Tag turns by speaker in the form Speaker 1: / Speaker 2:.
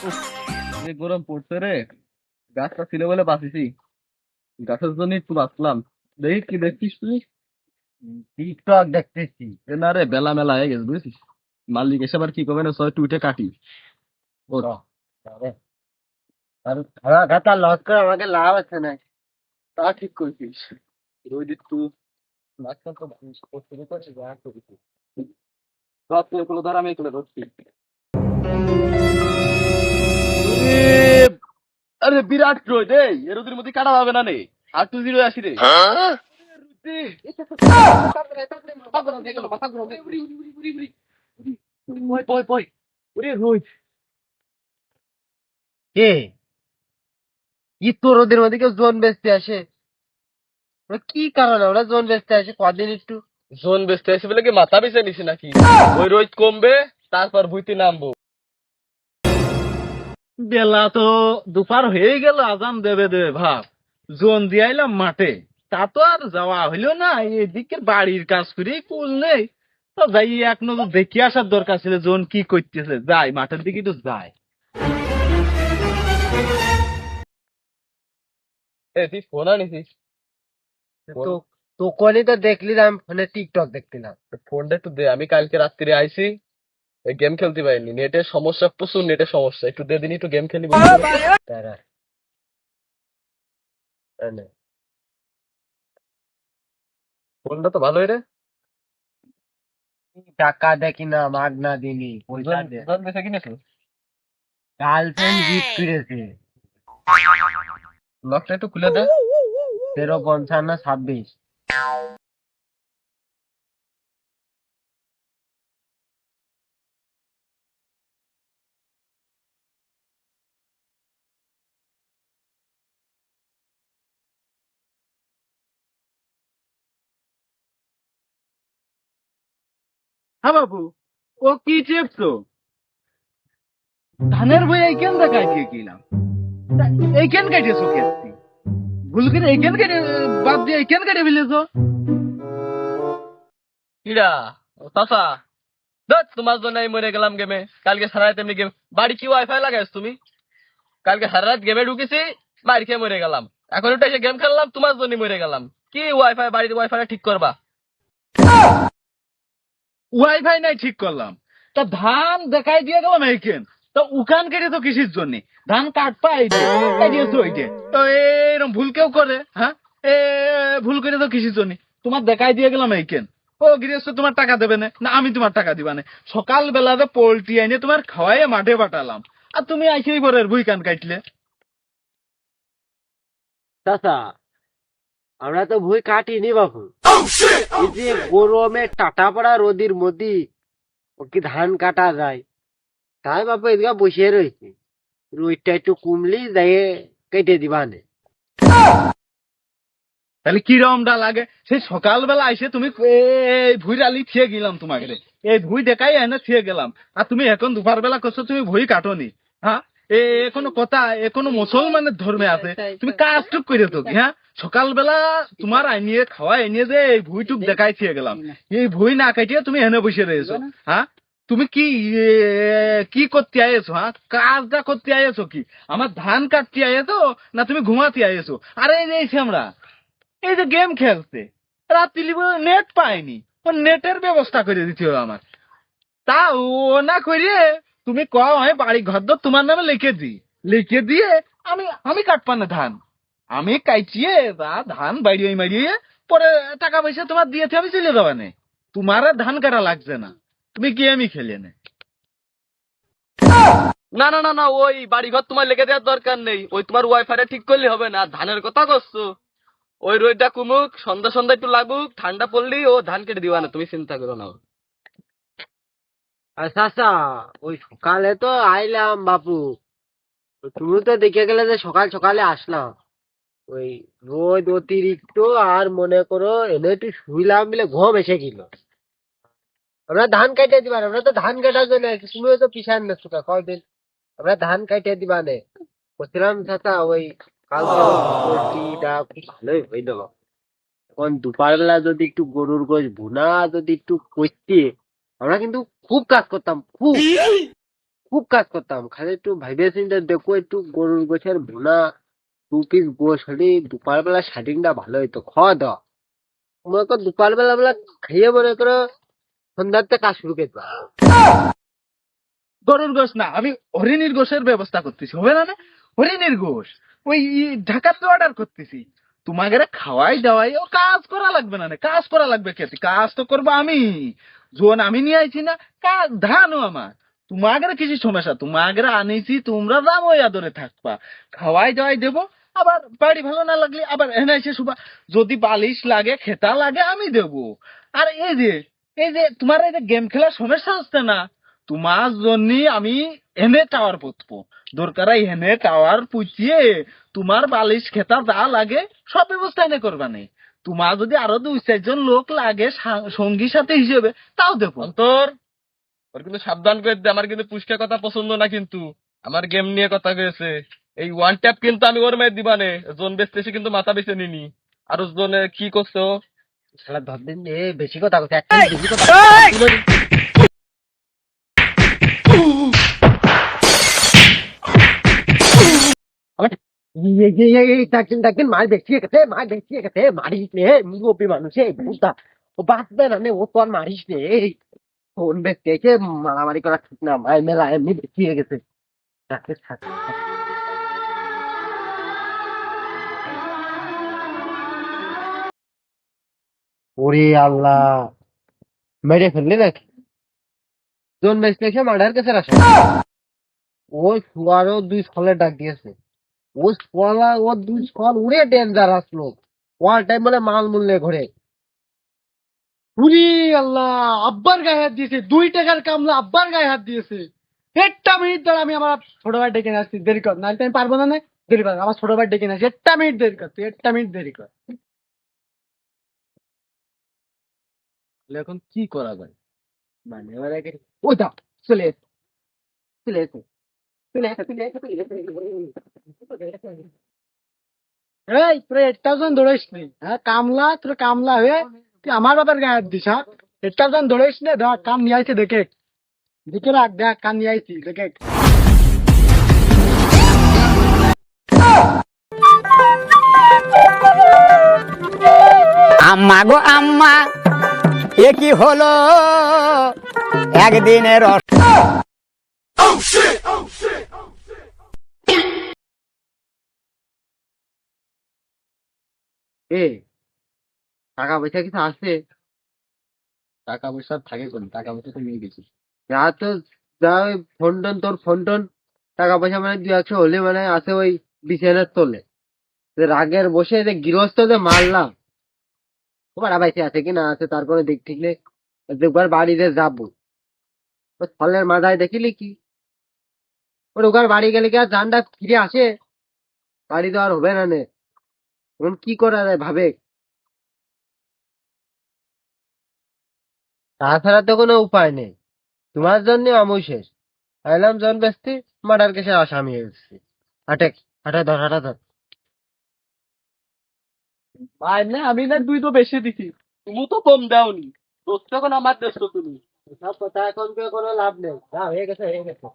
Speaker 1: উফ, যে গরম পড়ছে রে। গাছটা ছিল বলে বাঁচিছি। গাছের জন্য একটু বাঁচলাম। দেখি কি দেখছিস তুই?
Speaker 2: টিকটক দেখতেছি।
Speaker 1: না রে, বেলা মেলা হয়ে গেছে বুঝছিস। মালিক এসে আবার কি করবে না, ছয় টুইটে কাটি। ও
Speaker 2: বাহ, আরে, আর খাওয়া খাতা লস করে আমাকে লাভ আছে না।
Speaker 1: তা ঠিক করছিস। রোদ একটু মাঝখান তো করতে করতে যা করেছি। ধর তুই এগুলো ধর, আমি এগুলো ধরছি। ওরে, আরে বিরাট রোদ রে। এর রোদের মধ্যে কাটা যাবে না নে। আর তুই জিরো আসি রে। রোদে, মাথা গরম হয়ে গেল, মাথা গরম হয়ে- উড়ি, উড়ি, উড়ি, উড়ি, উড়ি, উড়ি। বয় বয় বয়। ওরে রোদ।
Speaker 2: কে ই তোর ওদের মধ্যে কেউ জোন বেচতে আসে? ওরা কি কারণে ওরা জোন বেচতে আসে কদিন একটু?
Speaker 1: জোন বেচতে আসে বলে কি মাথা বেঁচে নিছি নাকি? ওই রোদ কমবে, তারপর ভুইতে নামবো।
Speaker 3: বেলা তো দুপার হয়ে গেল, আজান দেবে দেবে ভাব। জোন দিয়ে আইলাম মাঠে, তা তো আর যাওয়া হইলো না। এদিকে বাড়ির কাজ করে কুল নেই। তো যাই এক নজর দেখে আসার দরকার ছিল, জোন কি করতেছে। যাই মাঠের দিকে একটু যাই।
Speaker 1: এ তুই ফোন আনিছিস?
Speaker 2: তো তোকে তো দেখলিলাম ফোনে টিকটক দেখছিলাম।
Speaker 1: ফোনটা একটু দে, আমি কালকে রাত্রিরে আইছি। গেম খেলতে পারিনি, নেটের সমস্যা, প্রচুর নেটের সমস্যা। একটু দে দিন, একটু গেম খেলি বলি।
Speaker 2: তারা এনে।
Speaker 1: ফোনটা তো ভালোই রে।
Speaker 2: টাকা দেখি না মাগনা দিনি পয়সা
Speaker 1: জন
Speaker 2: দে।
Speaker 1: জন বেচে কিনেছো?
Speaker 2: গার্লফ্রেন্ড গিফট করেছে।
Speaker 1: লকটা একটু খুলে দে।
Speaker 2: 1355 26।
Speaker 3: হ্যাঁ বাবু, ও কি চেপছো? ধানের বই এইখান দেখাই দিয়ে গেলাম। এইখান কাটিয়েছো কেসি? ভুল করে এইখান কেটে, বাদ দিয়ে এইখান কেটে ফেলেছো।
Speaker 1: কিরা? ও চাচা, ধুৎ, তোমার জন্য আমি মরে গেলাম গেমে। কালকে সারা রাত এমনি গেম। বাড়ি কি ওয়াইফাই লাগাইছ তুমি? কালকে সারা রাত গেমে ঢুকেছি, বাড়ি খেয়ে মরে গেলাম। এখন একটু এসে গেম খেললাম, তোমার জন্য মরে গেলাম। কি ওয়াইফাই, বাড়ির ওয়াইফাই ঠিক করবা?
Speaker 3: ওয়াইফাই নাই ঠিক করলাম, তা ধান দেখাই দিয়ে গেলাম এইখান। তা উকান কেটে তো কিসের জন্য? ধান কাটপা এইটে কাটিয়েছো ওইটে। তো এরকম ভুল কেউ করে? হ্যাঁ, এ ভুল করে তো কিসের জন্য? তোমার দেখাই দিয়ে গেলাম এইখান। ও গৃহস্থ তোমার টাকা দেবে না, না আমি তোমার টাকা দিবা না? সকাল বেলাতে পোল্ট্রি এনে তোমার খাওয়াই মাঠে পাঠালাম, আর তুমি আইসেই পরে ভুই কান কাটলে।
Speaker 2: চাচা, আমরা তো ভুই কাটিনি বাপু। এই যে গরমে টাটা পড়া রোদির মধ্যে ও কি ধান কাটা যায়? তাই বাপু এদিকে বসে রয়েছে। রোদটা একটু কমলি যাই কেটে দিবানে।
Speaker 3: তাহলে কিরমটা লাগে? সেই সকালবেলা আইসে তুমি এই ভুই আলি থিয়ে গেলাম তোমাকে রে। এই ভুই দেখাই এনে থিয়ে গেলাম, আর তুমি এখন দুপুর বেলা করছো তুমি ভুই কাটনি। হ্যাঁ, এ কোনো কথা, এ কোনো মুসলমানের ধর্মে আছে? তুমি কাজ টুক করে তো কি? হ্যাঁ, সকালবেলা তোমার আইনিয়ে খাওয়া এনিয়ে যে এই ভুই টুক দেখাই থিয়ে গেলাম, এই ভুই না কাটিয়ে তুমি এনে বসে রয়েছো। হ্যাঁ, তুমি কি কি করতে আয়েছো? হ্যাঁ, কাজটা করতে আয়েছো কি? আমার ধান কাটতে আয়েছো, না তুমি ঘুমাতে আয়েছো? আরে এই যে আমরা এই যে গেম খেলতে রাত্রি নেট পাইনি, ও নেটের ব্যবস্থা করে দিতে হবে আমার। তা ও না করে তুমি কও আমি বাড়ি ঘর দর তোমার নামে লিখে দিই, লিখে দিয়ে আমি আমি কাটপান না ধান। আমি কাইটিয়ে তা ধান বাড়িয়ে মারিয়ে পরে টাকা পয়সা তোমার দিয়েছে, আমি চলে যাবা নে। তোমার আর ধান কাটা লাগছে না, তুমি গেমই খেলে নে।
Speaker 1: না না না না, ওই বাড়ি ঘর তোমার লেগে দেওয়ার দরকার নেই। ওই তোমার ওয়াইফাইটা ঠিক করলে হবে না। আর ধানের কথা করছো, ওই রোদটা কমুক, সন্ধ্যা সন্ধ্যা একটু লাগুক, ঠান্ডা পড়লেই ও ধান কেটে দিবা না, তুমি চিন্তা করো না।
Speaker 2: আর চাচা, ওই সকালে তো আইলাম বাপু। তুমি তো দেখে গেলে যে সকাল সকালে আসলাম। ওই রোদ অতিরিক্ত, আর মনে করো এনে একটু শুইলাম বলে ঘুম এসে গেল। আমরা ধান কাটে দিবা না, আমরা তো ধান কাটার জন্য আইছি, তুমিও তো পিছান না সুকা কয়দিন। আমরা ধান কাটে দিবা নে বলছিলাম চাচা। ওই কালকে পোল্ট্রিটা খুব ভালোই হইল। এখন দুপুরবেলা যদি একটু গরুর গোশ ভুনা যদি একটু করতে, আমরা কিন্তু খুব কাজ করতাম খুব। খুব কাজ করতাম, খালি একটু ভাইবে চিন্তা দেখো, একটু গরুর গোছের ভুনা 2 পিস গোশ হলে দুপুর বেলা শাটিংটা ভালো হইতো। খাওয়া দাওয়া মনে করো দুপুর বেলা বেলা খাইয়ে মনে করো সন্ধ্যাতে কাজ শুরু করতে পারো।
Speaker 3: গরুর গোশ না, আমি হরিণীর গোশের ব্যবস্থা করতেছি, হবে না? হরিণীর গোশ ওই ঢাকাতে অর্ডার করতেছি। তোমাকে খাওয়াই দাওয়াই ও কাজ করা লাগবে না, কাজ করা লাগবে কে? কাজ তো করবো আমি, জোন আমি নিয়ে আইছি না, কাজ ধানও আমার। তোমাদের কিছু সমস্যা, তোমাদের আনিছি, তোমরা দাম ওই আদরে থাকবা, খাওয়াই দাওয়াই দেবো। আবার বাড়ি ভালো না লাগলে আবার এনে এসে শুবা, যদি বালিশ লাগে খেতা লাগে আমি দেবো। আর এই যে তোমার এই যে গেম খেলার সমস্যা হচ্ছে না, তোমার জন্য আমি এনে টাওয়ার পুতবো। দরকার এনে টাওয়ার পুঁচিয়ে তোমার বালিশ খেতা যা লাগে সব ব্যবস্থা এনে করবানে। তোমার যদি আরো 2-4 জন লোক লাগে সঙ্গী সাথে হিসেবে, তাও দেবো।
Speaker 1: অন্তর, ওর কিন্তু সাবধান করে দে, আমার কিন্তু পুষ্কা কথা পছন্দ না কিন্তু। আমার গেম নিয়ে কথা কয়েছে, এই ওয়ান ট্যাপ কিন্তু আমি ওর মেয়ে দিবানে। জোন বেচতেছি কিন্তু মাথা বেছে নিনি। আর জোনে কি করছো?
Speaker 2: শালা ধরদিন বেশি কথা কথা বেশি কথা ডাকতেন মাল বেশি গেছে, মাল বেশি গেছে, মারিস নে মুরব্বী মানুষে বুঝতা, ও বাঁচবে না নে, ও তো আর মারিস নে। ফোন বেচতে মারামারি করা ঠিক না, মাল মেলা এমনি বেশি গেছে। ডাক্তার থাক। ওরে আল্লাহ, মেরে ফেললি নাকি? জন বেচতে এসে মার্ডার কেসের আসে। ওই শুয়ারও 2 স্কলের ডাক দিয়েছে। ও স্কলা ও 2 স্কল উড়ে ডেঞ্জারাস লোক, ওয়াল টাইম বলে মাল মূল্যে ঘরে।
Speaker 4: উরি আল্লাহ, আব্বার গায়ে হাত দিয়েছে, 2 টাকার কামলা আব্বার গায়ে হাত দিয়েছে। 1টা মিনিট ধরে আমি আমার ছোট ভাই ডেকে নিয়ে আসছি, দেরি কর, নাহলে তো আমি পারবো না। দেরি কর, আমার ছোট ভাই ডেকে নিয়ে আসছি, 1টা মিনিট দেরি কর, তুই 1টা মিনিট দেরি কর।
Speaker 3: তাহলে এখন কি করা যায়?
Speaker 2: মানে এবারে ওই দা চলে এসে চলে এসে চলে এসে চলে এসে চলে এসে।
Speaker 4: এই তোরা 1টা জন দৌড়াইস নি, হ্যাঁ কামলা, তোর কামলা হয়ে তুই আমার বাবার গায়ে হাত দিস, হ্যাঁ? 1টা জন দৌড়াইস নে, দেখ কাম নিয়ে আইছে, দেখে দেখে রাখ, দেখ কাম নিয়ে আইছি দেখে।
Speaker 5: আম্মা গো আম্মা, এ কি হলো একদিনের
Speaker 2: এ টাকা পয়সা কিছু আছে?
Speaker 3: টাকা পয়সা থাকে কোন? টাকা পয়সা তো নিয়ে গেছিস।
Speaker 2: যা তো যা ওই ফোন টোন, তোর ফোন টোন টাকা পয়সা মানে 2-100 হলে মানে আছে ওই বিছানার তলে। রাগের বসে যে গৃহস্থ যে মারলাম, তোমার বাইসে আছে কি না আছে তারপরে দেখ ঠিকলে একবার বাড়িতে যাবো। ওই ফলের মাথায় দেখিলি কি ওর ওখানে বাড়ি গেলে কি আর জানটা ফিরে আসে? বাড়ি তো আর হবে না নে, এখন কি করা যায় ভাবে। তাছাড়া তো কোনো উপায় নেই, তোমার জন্য আমি শেষ। আইলাম জন বেস্তি, মার্ডার কেসে আসামি হয়েছি। হাটে হাটে ধর, হাটা ধর।
Speaker 1: ভাই না, আমি না 2 তো বেশি দিছি, তুমি তো কম দাওনি। তোর তখন আমার দেশ তো তুমি।
Speaker 2: সব কথা এখন তো কোনো লাভ নেই, যা হয়ে গেছে হয়ে গেছে।